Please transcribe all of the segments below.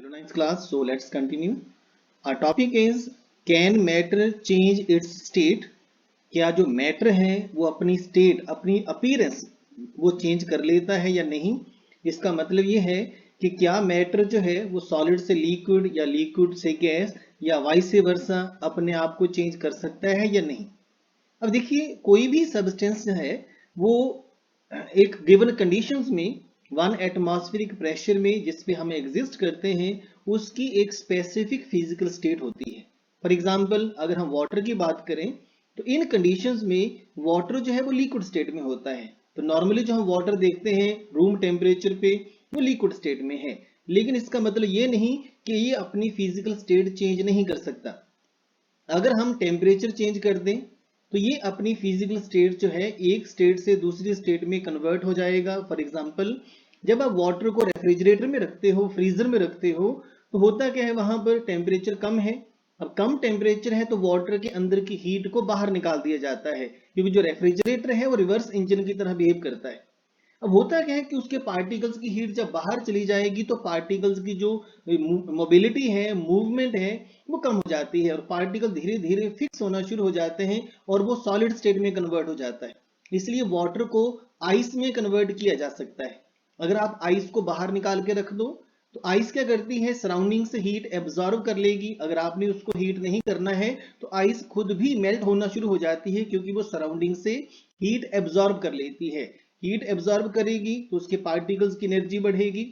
Hello, ninth class. So let's continue. Our topic is, can matter change its state? क्या जो matter है वो अपनी स्टेट, अपनी अपीयरेंस वो चेंज कर लेता है या नहीं? इसका मतलब ये है कि क्या मैटर जो है वो सॉलिड से लिक्विड या लिक्विड से गैस या वाइस वर्सा अपने आप को चेंज कर सकता है या नहीं? अब देखिए, कोई भी सब्सटेंस है वो एक गिवन कंडीशंस में 1 एटमॉस्फेरिक प्रेशर में जिस पे हम एग्जिस्ट करते हैं उसकी एक स्पेसिफिक फिजिकल स्टेट होती है। फॉर एग्जांपल, अगर हम वाटर की बात करें तो इन कंडीशंस में वाटर जो है वो लिक्विड स्टेट में होता है। तो नॉर्मली जो हम वाटर देखते हैं रूम टेम्परेचर पे वो लिक्विड स्टेट में है, लेकिन इसका मतलब ये नहीं कि ये अपनी फिजिकल स्टेट चेंज नहीं कर सकता। अगर हम टेम्परेचर चेंज कर दें तो ये अपनी फिजिकल स्टेट जो है एक स्टेट से दूसरी स्टेट में कन्वर्ट हो जाएगा। फॉर एग्जांपल, जब आप वाटर को रेफ्रिजरेटर में रखते हो, फ्रीजर में रखते हो, तो होता क्या है, वहां पर टेम्परेचर कम है। अब कम टेम्परेचर है तो वाटर के अंदर की हीट को बाहर निकाल दिया जाता है, क्योंकि जो रेफ्रिजरेटर है वो रिवर्स इंजन की तरह बिहेव करता है। अब होता क्या है कि उसके पार्टिकल्स की हीट जब बाहर चली जाएगी तो पार्टिकल्स की जो मोबिलिटी है, मूवमेंट है, वो कम हो जाती है और पार्टिकल धीरे धीरे फिक्स होना शुरू हो जाते हैं और वो सॉलिड स्टेट में कन्वर्ट हो जाता है। इसलिए वाटर को आइस में कन्वर्ट किया जा सकता है। अगर आप आइस को बाहर निकाल के रख दो तो आइस क्या करती है, सराउंडिंग से हीट एब्जॉर्ब कर लेगी। अगर आपने उसको हीट नहीं करना है तो आइस खुद भी मेल्ट होना शुरू हो जाती है, क्योंकि वो सराउंडिंग से हीट एब्जॉर्ब कर लेती है। हीट एब्जॉर्ब करेगी तो उसके पार्टिकल्स की एनर्जी बढ़ेगी,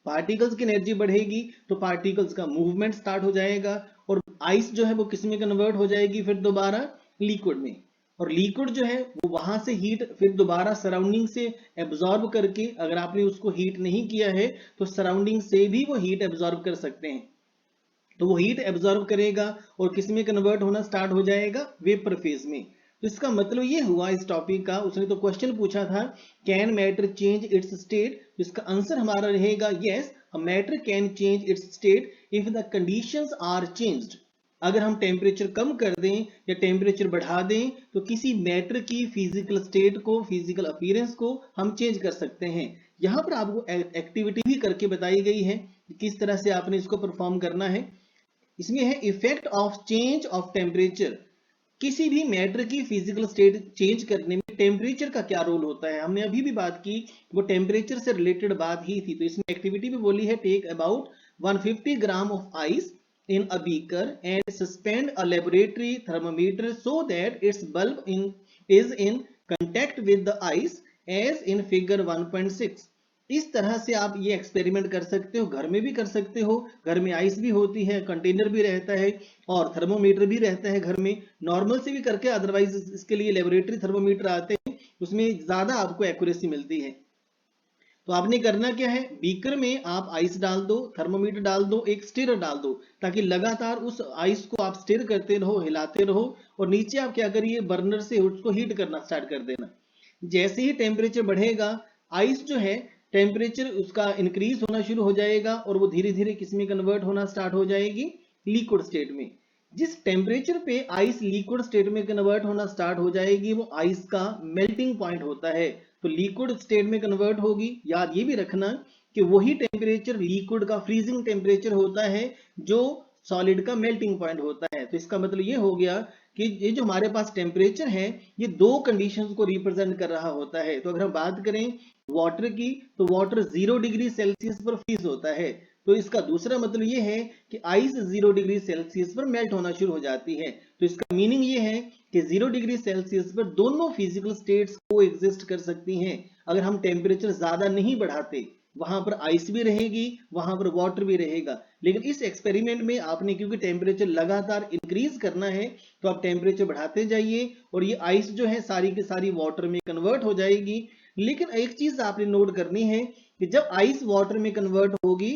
पार्टिकल्स की एनर्जी बढ़ेगी तो पार्टिकल्स का मूवमेंट स्टार्ट हो जाएगा और आइस जो है वो किस में कन्वर्ट हो जाएगी, फिर दोबारा लिक्विड में। और लिक्विड जो है वो वहां से हीट फिर दोबारा सराउंडिंग से एब्जॉर्ब करके, अगर आपने उसको हीट नहीं किया है तो सराउंडिंग से भी वो हीट एब्जॉर्ब कर सकते हैं। तो वो हीट एब्जॉर्ब करेगा और किस में कन्वर्ट होना स्टार्ट हो जाएगा, वेपर फेज में। तो इसका मतलब ये हुआ इस टॉपिक का, उसने तो क्वेश्चन पूछा था can matter change its state, तो इसका आंसर हमारा रहेगा yes, matter can change its state if the conditions are changed. अगर हम टेम्परेचर कम कर दें या टेम्परेचर बढ़ा दें तो किसी मैटर की फिजिकल स्टेट को, फिजिकल अपीयरेंस को हम चेंज कर सकते हैं। यहाँ पर आपको एक्टिविटी भी करके बताई गई है कि किस तरह से आपने इसको परफॉर्म करना है। इसमें है effect of change of temperature. किसी भी मैटर की फिजिकल स्टेट चेंज करने में टेम्परेचर का क्या रोल होता है, हमने अभी भी बात की, वो टेम्परेचर से रिलेटेड बात ही थी। तो इसमें एक्टिविटी भी बोली है, take about 150 gram of ice in a beaker and suspend a laboratory thermometer so that its bulb is in contact with the ice as in figure 1.6। इस तरह से आप ये एक्सपेरिमेंट कर सकते हो, घर में भी कर सकते हो। घर में आइस भी होती है, कंटेनर भी रहता है और थर्मोमीटर भी रहता है घर में। नॉर्मल से भी करके, अदरवाइज इसके लिए लेबोरेटरी थर्मोमीटर आते हैं, उसमें ज्यादा आपको एक्यूरेसी मिलती है। तो आपने करना क्या है, बीकर में आप आइस डाल दो, थर्मोमीटर डाल दो, एक स्टिरर डाल दो, ताकि लगातार उस आइस को आप स्टिर करते रहो, हिलाते रहो। और नीचे आप क्या करिए, बर्नर से उसको हीट करना स्टार्ट कर देना। जैसे ही टेम्परेचर बढ़ेगा, आइस जो है टेम्परेचर उसका इंक्रीज होना शुरू हो जाएगा और वो धीरे धीरे किस में कन्वर्ट होना स्टार्ट हो जाएगी, लिक्विड स्टेट में। जिस टेम्परेचर पे आइस लिक्विड स्टेट में कन्वर्ट होना स्टार्ट हो जाएगी वो आइस का मेल्टिंग पॉइंट होता है, तो लिक्विड स्टेट में कन्वर्ट होगी। याद ये भी रखना कि वही टेम्परेचर लिक्विड का फ्रीजिंग टेम्परेचर होता है जो सॉलिड का मेल्टिंग पॉइंट होता है। तो इसका मतलब ये हो गया कि ये जो हमारे पास टेम्परेचर है ये दो कंडीशंस को रिप्रेजेंट कर रहा होता है। तो अगर हम बात करें वाटर की तो वाटर 0 डिग्री सेल्सियस पर फ्रीज होता है, तो इसका दूसरा मतलब ये है कि आइस 0 डिग्री सेल्सियस पर मेल्ट होना शुरू हो जाती है। तो इसका मीनिंग ये है कि 0 डिग्री सेल्सियस पर दोनों फिजिकल स्टेट्स को एग्जिस्ट कर सकती हैं। अगर हम टेम्परेचर ज्यादा नहीं बढ़ाते, वहां पर आइस भी रहेगी, वहां पर वाटर भी रहेगा। लेकिन इस एक्सपेरिमेंट में आपने क्योंकि टेम्परेचर लगातार इंक्रीज करना है तो आप टेम्परेचर बढ़ाते जाइए और ये आइस जो है सारी की सारी वाटर में कन्वर्ट हो जाएगी। लेकिन एक चीज आपने नोट करनी है कि जब आइस वाटर में कन्वर्ट होगी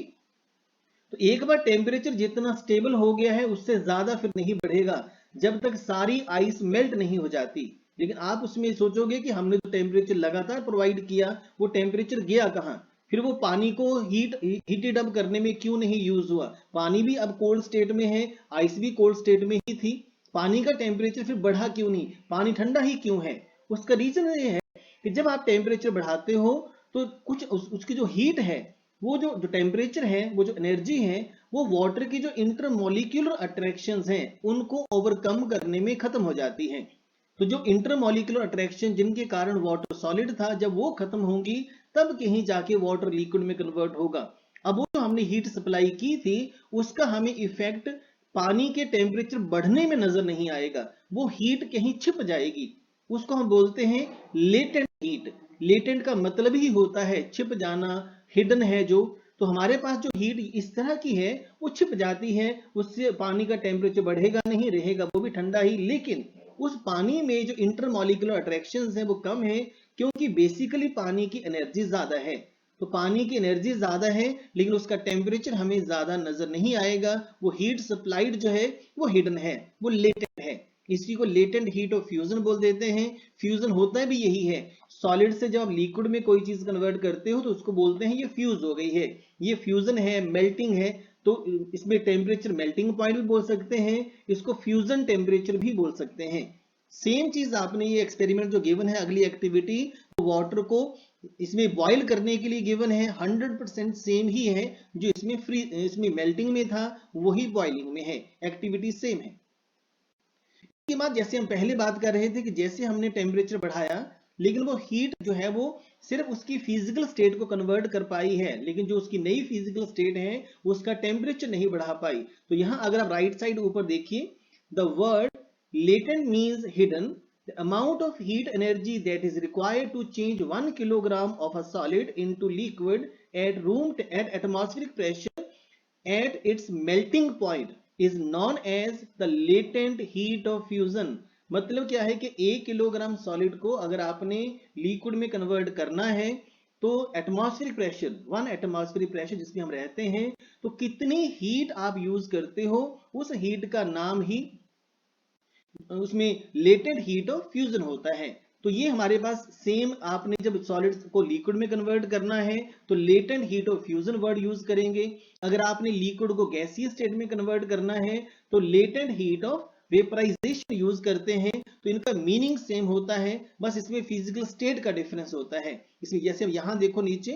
तो एक बार टेम्परेचर जितना स्टेबल हो गया है उससे ज्यादा फिर नहीं बढ़ेगा जब तक सारी आइस मेल्ट नहीं हो जाती। लेकिन आप उसमें सोचोगे कि हमने तो टेम्परेचर लगातार प्रोवाइड किया, वो टेम्परेचर गया कहाँ, फिर वो पानी को हीटेड अप करने में क्यों नहीं यूज हुआ। पानी भी अब कोल्ड स्टेट में है, आइस भी कोल्ड स्टेट में ही थी, पानी का टेम्परेचर फिर बढ़ा क्यों नहीं, पानी ठंडा ही क्यों है। उसका रीजन ये है कि जब आप टेम्परेचर बढ़ाते हो तो कुछ उसकी जो हीट है वो जो टेम्परेचर है, वो जो एनर्जी है, वो वाटर की जो इंटरमोलिक्यूलर अट्रैक्शंस हैं उनको ओवरकम करने में खत्म हो जाती हैं। तो जो इंटरमोलिक्यूलर अट्रैक्शन जिनके कारण वाटर सॉलिड था, जब वो खत्म होंगी तब कहीं जाके वाटर लिक्विड में कन्वर्ट होगा। अब वो जो हमने हीट सप्लाई की थी उसका हमें इफेक्ट पानी के टेम्परेचर बढ़ने में नजर नहीं आएगा, वो हीट कहीं छिप जाएगी। उसको हम बोलते हैं लेटेंट हीट। लेटेंट का मतलब ही होता है छिप जाना, हिडन है जो। तो हमारे पास जो हीट इस तरह की है वो छिप जाती है, उससे पानी का टेम्परेचर बढ़ेगा नहीं, रहेगा वो भी ठंडा ही, लेकिन उस पानी में जो इंटरमॉलिक्यूलर अट्रैक्शंस है वो कम है, क्योंकि बेसिकली पानी की एनर्जी ज्यादा है। तो पानी की एनर्जी ज्यादा है लेकिन उसका टेम्परेचर हमें ज्यादा नजर नहीं आएगा, वो हीट सप्लाइड जो है वो हिडन है, वो लेटेंट है। इसी को लेटेंट हीट ऑफ फ्यूजन बोल देते हैं। फ्यूजन होता भी यही है, सॉलिड से जब आप लिक्विड में कोई चीज कन्वर्ट करते हो तो उसको बोलते हैं ये फ्यूज हो गई है, ये फ्यूजन है, मेल्टिंग है। तो इसमें टेम्परेचर मेल्टिंग पॉइंट भी बोल सकते हैं, इसको फ्यूजन टेम्परेचर भी बोल सकते हैं। सेम चीज आपने ये एक्सपेरिमेंट जो गिवन है, अगली एक्टिविटी वाटर को इसमें बॉईल करने के लिए गिवन है, 100% सेम ही है जो इसमें मेल्टिंग में था वही बॉइलिंग में है, एक्टिविटी सेम है। इसके बाद जैसे हम पहले बात कर रहे थे कि जैसे हमने टेम्परेचर बढ़ाया लेकिन वो हीट जो है वो सिर्फ उसकी फिजिकल स्टेट को कन्वर्ट कर पाई है, लेकिन जो उसकी नई फिजिकल स्टेट है उसका टेम्परेचर नहीं बढ़ा पाई। तो यहां अगर आप राइट साइड ऊपर देखिए, the word latent means hidden, the amount of heat energy that is required to change 1 kilogram of a solid into liquid at atmospheric pressure at its melting point is known as the latent heat of fusion। मतलब क्या है कि 1 kilogram solid को अगर आपने liquid में convert करना है तो एटमॉस्फेरिक प्रेशर, 1 एटमॉस्फेरिक प्रेशर जिसमें हम रहते हैं, तो कितनी हीट आप यूज करते हो उस हीट का नाम ही उसमें लेटेंट हीट ऑफ फ्यूजन होता है। तो ये हमारे पास सेम, आपने जब सॉलिड्स को लिक्विड में कन्वर्ट करना है तो latent heat of fusion word use करेंगे। अगर आपने लिक्विड को गैसीय स्टेट में कन्वर्ट करना है तो latent heat of vaporization use करते हैं। तो इनका मीनिंग सेम होता है, बस इसमें फिजिकल स्टेट का डिफरेंस होता है। इसमें जैसे यहां देखो नीचे,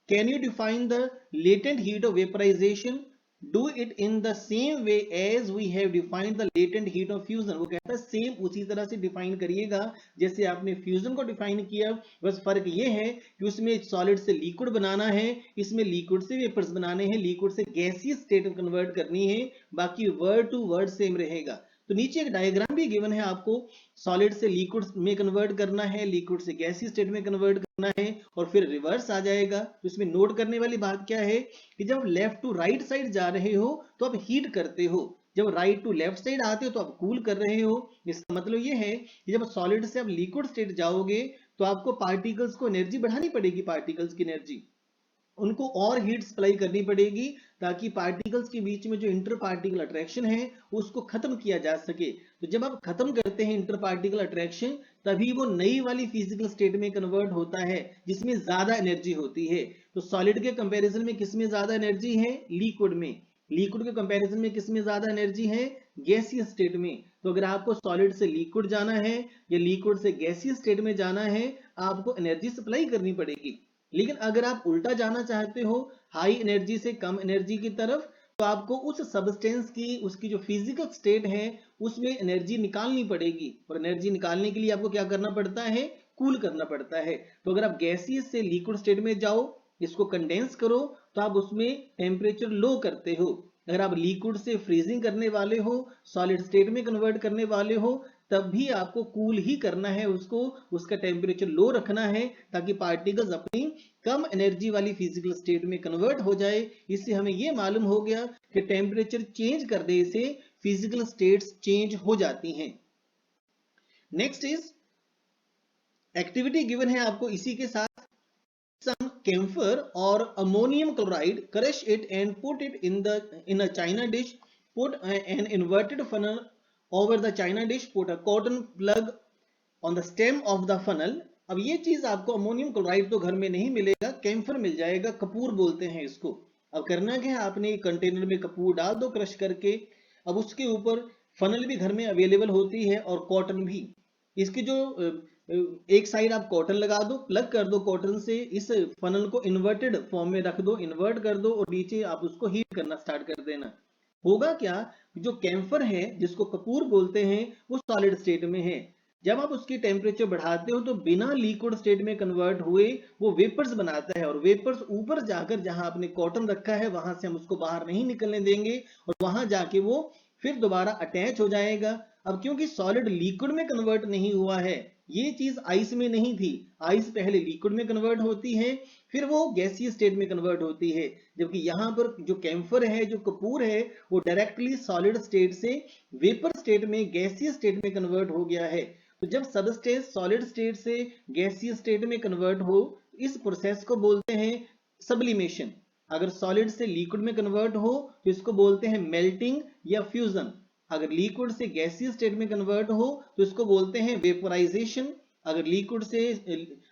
can you define the latent heat of vaporization, do it in the same way as we have defined the latent heat of fusion। वो कहता है सेम उसी तरह से डिफाइन करिएगा जैसे आपने फ्यूजन को डिफाइन किया, बस फर्क ये है कि उसमें सॉलिड से लिक्विड बनाना है, इसमें लिक्विड से वेपर्स बनाने हैं, लिक्विड से गैसीय स्टेट में कन्वर्ट करनी है, बाकी वर्ड टू वर्ड सेम रहेगा। तो नीचे एक डायग्राम भी गिवन है आपको, सॉलिड से लिक्विड में कन्वर्ट करना है, लिक्विड से गैसीय स्टेट में कन्वर्ट करना है और फिर रिवर्स आ जाएगा। तो इसमें नोट करने वाली बात क्या है कि जब लेफ्ट टू राइट साइड जा रहे हो तो आप हीट करते हो, जब राइट टू लेफ्ट साइड आते हो तो आप कूल कर रहे हो। इसका मतलब ये है कि जब सॉलिड से आप लिक्विड स्टेट जाओगे तो आपको पार्टिकल्स को एनर्जी बढ़ानी पड़ेगी, पार्टिकल्स की एनर्जी, उनको और हीट सप्लाई करनी पड़ेगी ताकि पार्टिकल्स के बीच में जो इंटर पार्टिकल अट्रैक्शन है उसको खत्म किया जा सके। तो जब आप खत्म करते हैं इंटर पार्टिकल अट्रैक्शन तभी वो नई वाली फिजिकल स्टेट में कन्वर्ट होता है जिसमें ज्यादा एनर्जी होती है। तो सॉलिड के कंपैरिजन में किसमें ज्यादा एनर्जी है, लिक्विड में। लिक्विड के कंपैरिजन में किसमें ज्यादा एनर्जी है, गैसीय स्टेट में। तो अगर आपको सॉलिड से लिक्विड जाना है या लिक्विड से गैसीय स्टेट में जाना है आपको एनर्जी सप्लाई करनी पड़ेगी। लेकिन अगर आप उल्टा जाना चाहते हो हाई एनर्जी से कम एनर्जी की तरफ, तो आपको उस सब्सटेंस की उसकी जो फिजिकल स्टेट है उसमें एनर्जी निकालनी पड़ेगी, और एनर्जी निकालने के लिए आपको क्या करना पड़ता है, कूल करना पड़ता है। तो अगर आप गैसीय से लिक्विड स्टेट में जाओ, इसको कंडेंस करो, तो आप उसमें टेम्परेचर लो करते हो। अगर आप लिक्विड से फ्रीजिंग करने वाले हो, सॉलिड स्टेट में कन्वर्ट करने वाले हो, तब भी आपको कूल ही करना है उसको, उसका टेम्परेचर लो रखना है ताकि पार्टिकल्स अपनी कम एनर्जी वाली फिजिकल स्टेट में कन्वर्ट हो जाए। इससे हमें यह मालूम हो गया कि टेम्परेचर चेंज करने से फिजिकल स्टेट्स चेंज हो जाती हैं। नेक्स्ट इज एक्टिविटी गिवन है आपको इसी के साथ, some camphor or ammonium chloride, crush it and put it in a china dish, put an inverted funnel over the china dish, put a cotton plug on the stem of the funnel। अब ये चीज आपको ammonium chloride तो घर में नहीं मिलेगा, camphor मिल जाएगा, कपूर बोलते हैं इसको। अब करना क्या है, आपने कंटेनर में कपूर डाल दो क्रश करके, अब उसके ऊपर फनल भी घर में अवेलेबल होती है और कॉटन भी। इसकी जो एक साइड आप कॉटन लगा दो, प्लग कर दो कॉटन से, इस फनल को इन्वर्टेड फॉर्म में रख दो, इन्वर्ट कर दो और नीचे आप उसको हीट करना स्टार्ट कर देना। होगा क्या, जो कैम्फर है जिसको कपूर बोलते हैं वो सॉलिड स्टेट में है। जब आप उसकी टेम्परेचर बढ़ाते हो तो बिना लिक्विड स्टेट में कन्वर्ट हुए वो वेपर्स बनाता है, और वेपर्स ऊपर जाकर जहां आपने कॉटन रखा है वहां से हम उसको बाहर नहीं निकलने देंगे, और वहां जाके वो फिर दोबारा अटैच हो जाएगा। अब क्योंकि सॉलिड लिक्विड में कन्वर्ट नहीं हुआ है, ये चीज आइस में नहीं थी, आइस पहले लिक्विड में कन्वर्ट होती है फिर वो गैसीय स्टेट में कन्वर्ट होती है, जबकि यहाँ पर जो कैम्फर है, जो कपूर है, वो डायरेक्टली सॉलिड स्टेट से वेपर स्टेट में, गैसीय स्टेट में कन्वर्ट हो गया है। तो जब सबस्टेंस सॉलिड स्टेट से गैसीय स्टेट में कन्वर्ट हो, इस प्रोसेस को बोलते हैं सब्लिमेशन। अगर सॉलिड से लिक्विड में कन्वर्ट हो तो इसको बोलते हैं मेल्टिंग या फ्यूजन। अगर लिक्विड से गैसीय स्टेट में कन्वर्ट हो तो इसको बोलते हैं वेपोराइजेशन। अगर लिक्विड से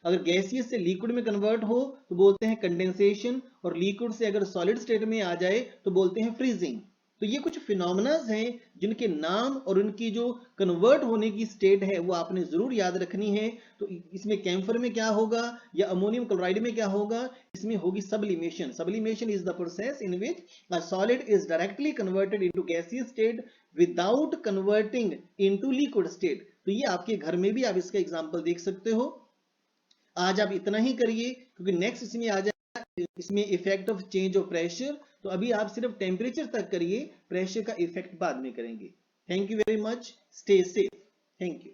अगर गैसीय से लिक्विड में कन्वर्ट हो तो बोलते हैं कंडेंसेशन, और लिक्विड से अगर सॉलिड स्टेट में आ जाए तो बोलते हैं फ्रीजिंग। तो ये कुछ फिनोमेनाज हैं जिनके नाम और उनकी जो कन्वर्ट होने की स्टेट है वो आपने जरूर याद रखनी है। तो इसमें कैम्फर में क्या होगा या अमोनियम क्लोराइड में क्या होगा, इसमें होगी sublimation. Sublimation is the process in which a solid is directly converted into gaseous state without converting into liquid state। तो ये आपके घर में भी आप इसका एग्जांपल देख सकते हो। आज आप इतना ही करिए क्योंकि नेक्स्ट इसमें आ जाए इसमें effect of change of pressure. तो अभी आप सिर्फ टेम्परेचर तक करिए, प्रेशर का इफेक्ट बाद में करेंगे। Thank you very much, stay safe, thank you.